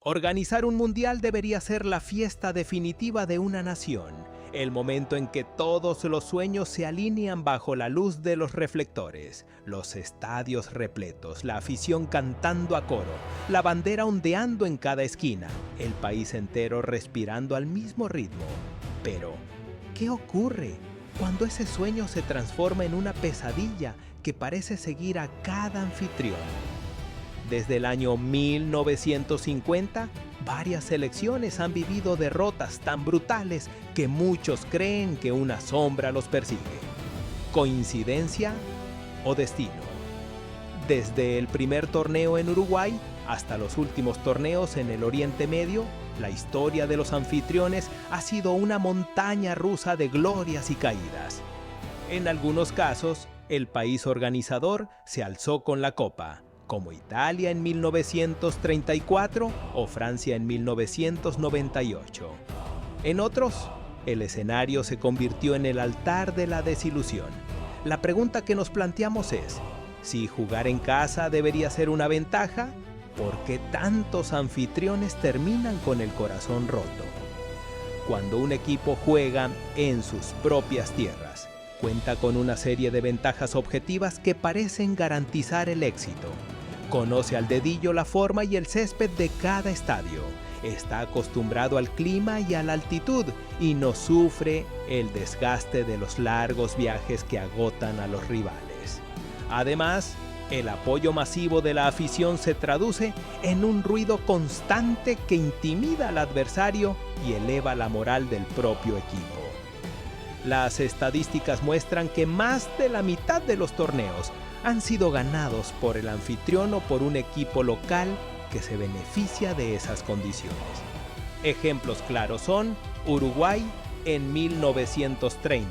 Organizar un mundial debería ser la fiesta definitiva de una nación, el momento en que todos los sueños se alinean bajo la luz de los reflectores, los estadios repletos, la afición cantando a coro, la bandera ondeando en cada esquina, el país entero respirando al mismo ritmo. Pero, ¿qué ocurre cuando ese sueño se transforma en una pesadilla que parece seguir a cada anfitrión? Desde el año 1950, varias selecciones han vivido derrotas tan brutales que muchos creen que una sombra los persigue. ¿Coincidencia o destino? Desde el primer torneo en Uruguay hasta los últimos torneos en el Oriente Medio, la historia de los anfitriones ha sido una montaña rusa de glorias y caídas. En algunos casos, el país organizador se alzó con la copa, como Italia en 1934 o Francia en 1998. En otros, el escenario se convirtió en el altar de la desilusión. La pregunta que nos planteamos es, si jugar en casa debería ser una ventaja, ¿por qué tantos anfitriones terminan con el corazón roto? Cuando un equipo juega en sus propias tierras, cuenta con una serie de ventajas objetivas que parecen garantizar el éxito. Conoce al dedillo la forma y el césped de cada estadio. Está acostumbrado al clima y a la altitud y no sufre el desgaste de los largos viajes que agotan a los rivales. Además, el apoyo masivo de la afición se traduce en un ruido constante que intimida al adversario y eleva la moral del propio equipo. Las estadísticas muestran que más de la mitad de los torneos han sido ganados por el anfitrión o por un equipo local que se beneficia de esas condiciones. Ejemplos claros son Uruguay en 1930,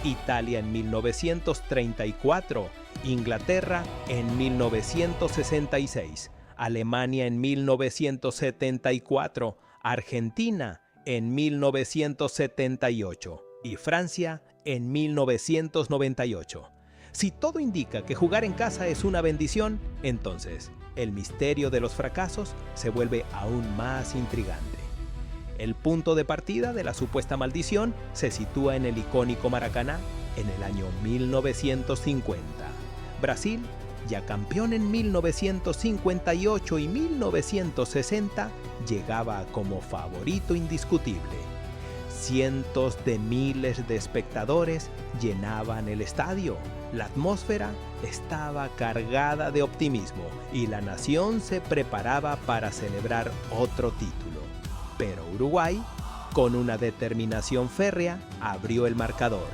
Italia en 1934, Inglaterra en 1966, Alemania en 1974, Argentina en 1978 y Francia en 1998. Si todo indica que jugar en casa es una bendición, entonces el misterio de los fracasos se vuelve aún más intrigante. El punto de partida de la supuesta maldición se sitúa en el icónico Maracaná en el año 1950. Brasil, ya campeón en 1958 y 1960, llegaba como favorito indiscutible. Cientos de miles de espectadores llenaban el estadio. La atmósfera estaba cargada de optimismo y la nación se preparaba para celebrar otro título. Pero Uruguay, con una determinación férrea, abrió el marcador.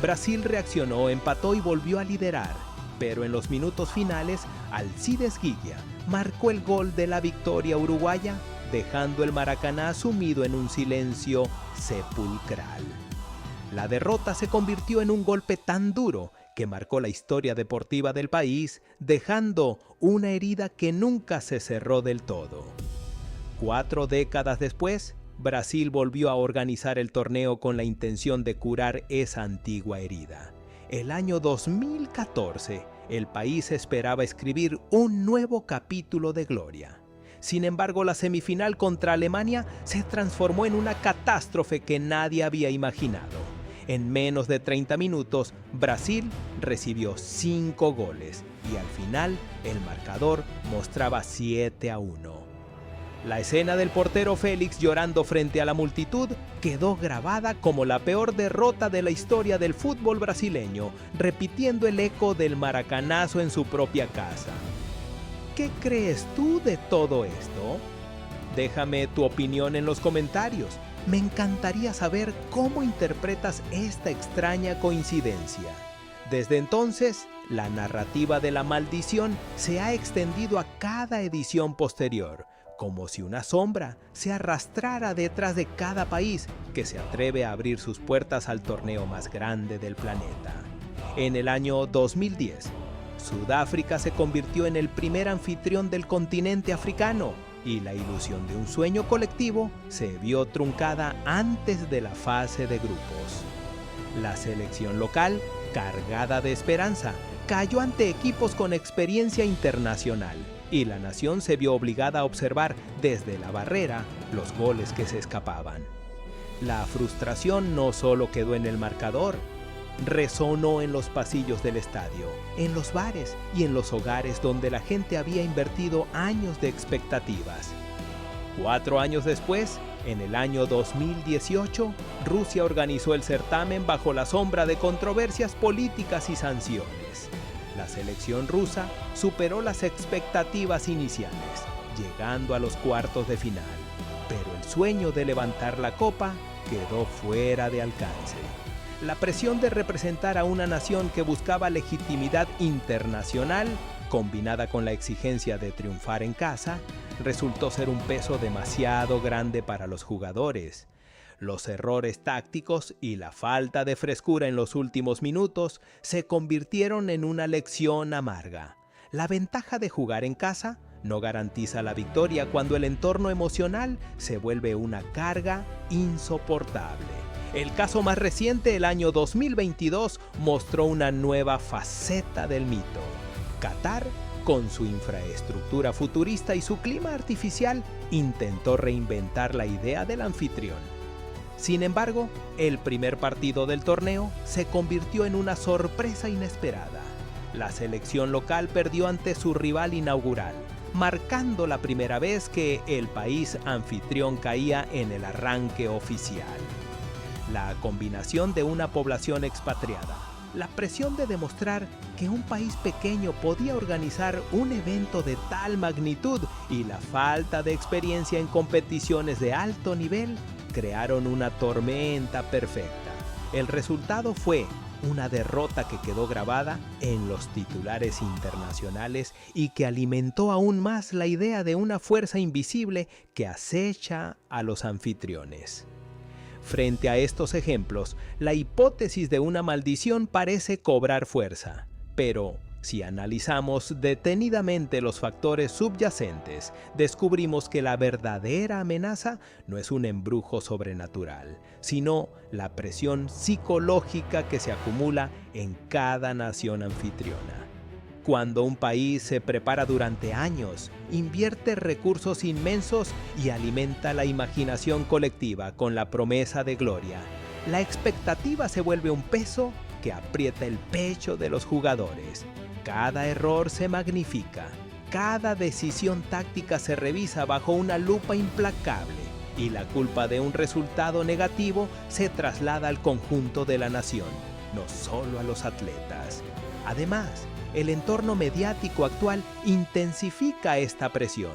Brasil reaccionó, empató y volvió a liderar, pero en los minutos finales, Alcides Guilla marcó el gol de la victoria uruguaya, dejando el Maracaná sumido en un silencio sepulcral. La derrota se convirtió en un golpe tan duro que marcó la historia deportiva del país, dejando una herida que nunca se cerró del todo. 4 décadas después, Brasil volvió a organizar el torneo con la intención de curar esa antigua herida. El año 2014, el país esperaba escribir un nuevo capítulo de gloria. Sin embargo, la semifinal contra Alemania se transformó en una catástrofe que nadie había imaginado. En menos de 30 minutos, Brasil recibió 5 goles y al final el marcador mostraba 7-1. La escena del portero Félix llorando frente a la multitud quedó grabada como la peor derrota de la historia del fútbol brasileño, repitiendo el eco del maracanazo en su propia casa. ¿Qué crees tú de todo esto? Déjame tu opinión en los comentarios. Me encantaría saber cómo interpretas esta extraña coincidencia. Desde entonces, la narrativa de la maldición se ha extendido a cada edición posterior, como si una sombra se arrastrara detrás de cada país que se atreve a abrir sus puertas al torneo más grande del planeta. En el año 2010, Sudáfrica se convirtió en el primer anfitrión del continente africano y la ilusión de un sueño colectivo se vio truncada antes de la fase de grupos. La selección local, cargada de esperanza, cayó ante equipos con experiencia internacional y la nación se vio obligada a observar desde la barrera los goles que se escapaban. La frustración no solo quedó en el marcador, resonó en los pasillos del estadio, en los bares y en los hogares donde la gente había invertido años de expectativas. 4 años después, en el año 2018, Rusia organizó el certamen bajo la sombra de controversias políticas y sanciones. La selección rusa superó las expectativas iniciales, llegando a los cuartos de final, pero el sueño de levantar la copa quedó fuera de alcance. La presión de representar a una nación que buscaba legitimidad internacional, combinada con la exigencia de triunfar en casa, resultó ser un peso demasiado grande para los jugadores. Los errores tácticos y la falta de frescura en los últimos minutos se convirtieron en una lección amarga. La ventaja de jugar en casa no garantiza la victoria cuando el entorno emocional se vuelve una carga insoportable. El caso más reciente, el año 2022, mostró una nueva faceta del mito. Qatar, con su infraestructura futurista y su clima artificial, intentó reinventar la idea del anfitrión. Sin embargo, el primer partido del torneo se convirtió en una sorpresa inesperada. La selección local perdió ante su rival inaugural, marcando la primera vez que el país anfitrión caía en el arranque oficial. La combinación de una población expatriada, la presión de demostrar que un país pequeño podía organizar un evento de tal magnitud y la falta de experiencia en competiciones de alto nivel crearon una tormenta perfecta. El resultado fue una derrota que quedó grabada en los titulares internacionales y que alimentó aún más la idea de una fuerza invisible que acecha a los anfitriones. Frente a estos ejemplos, la hipótesis de una maldición parece cobrar fuerza, pero si analizamos detenidamente los factores subyacentes, descubrimos que la verdadera amenaza no es un embrujo sobrenatural, sino la presión psicológica que se acumula en cada nación anfitriona. Cuando un país se prepara durante años, invierte recursos inmensos y alimenta la imaginación colectiva con la promesa de gloria, la expectativa se vuelve un peso que aprieta el pecho de los jugadores. Cada error se magnifica, cada decisión táctica se revisa bajo una lupa implacable y la culpa de un resultado negativo se traslada al conjunto de la nación, no solo a los atletas. Además, el entorno mediático actual intensifica esta presión.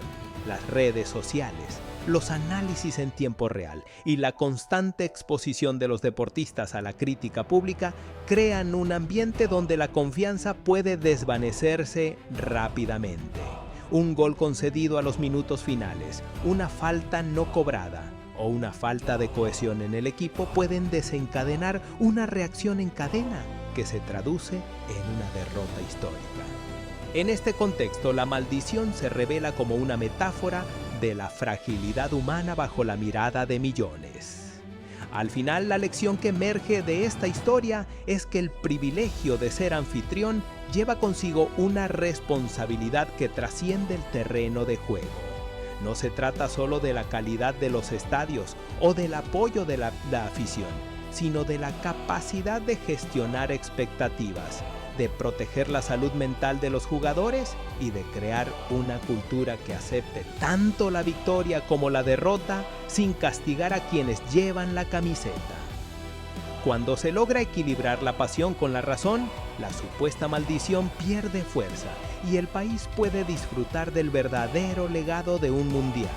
Las redes sociales, los análisis en tiempo real y la constante exposición de los deportistas a la crítica pública crean un ambiente donde la confianza puede desvanecerse rápidamente. Un gol concedido a los minutos finales, una falta no cobrada o una falta de cohesión en el equipo pueden desencadenar una reacción en cadena que se traduce en una derrota histórica. En este contexto, la maldición se revela como una metáfora de la fragilidad humana bajo la mirada de millones. Al final, la lección que emerge de esta historia es que el privilegio de ser anfitrión lleva consigo una responsabilidad que trasciende el terreno de juego. No se trata solo de la calidad de los estadios o del apoyo de la afición, sino de la capacidad de gestionar expectativas, de proteger la salud mental de los jugadores y de crear una cultura que acepte tanto la victoria como la derrota sin castigar a quienes llevan la camiseta. Cuando se logra equilibrar la pasión con la razón, la supuesta maldición pierde fuerza y el país puede disfrutar del verdadero legado de un mundial.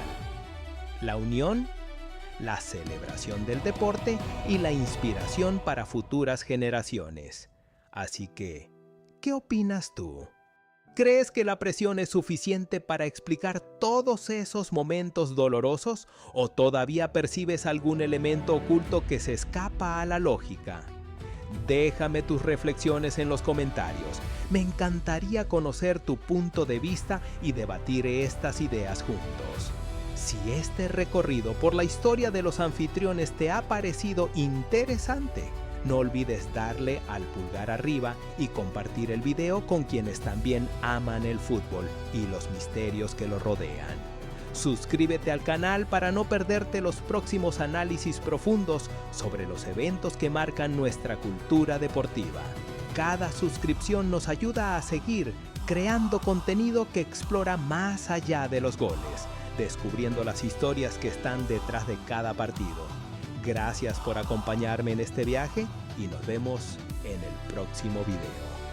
La unión, la celebración del deporte y la inspiración para futuras generaciones. Así que, ¿qué opinas tú? ¿Crees que la presión es suficiente para explicar todos esos momentos dolorosos o todavía percibes algún elemento oculto que se escapa a la lógica? Déjame tus reflexiones en los comentarios. Me encantaría conocer tu punto de vista y debatir estas ideas juntos. Si este recorrido por la historia de los anfitriones te ha parecido interesante, No olvides darle al pulgar arriba y compartir el video con quienes también aman el fútbol y los misterios que lo rodean. Suscríbete al canal para no perderte los próximos análisis profundos sobre los eventos que marcan nuestra cultura deportiva. Cada suscripción nos ayuda a seguir creando contenido que explora más allá de los goles, descubriendo las historias que están detrás de cada partido. Gracias por acompañarme en este viaje y nos vemos en el próximo video.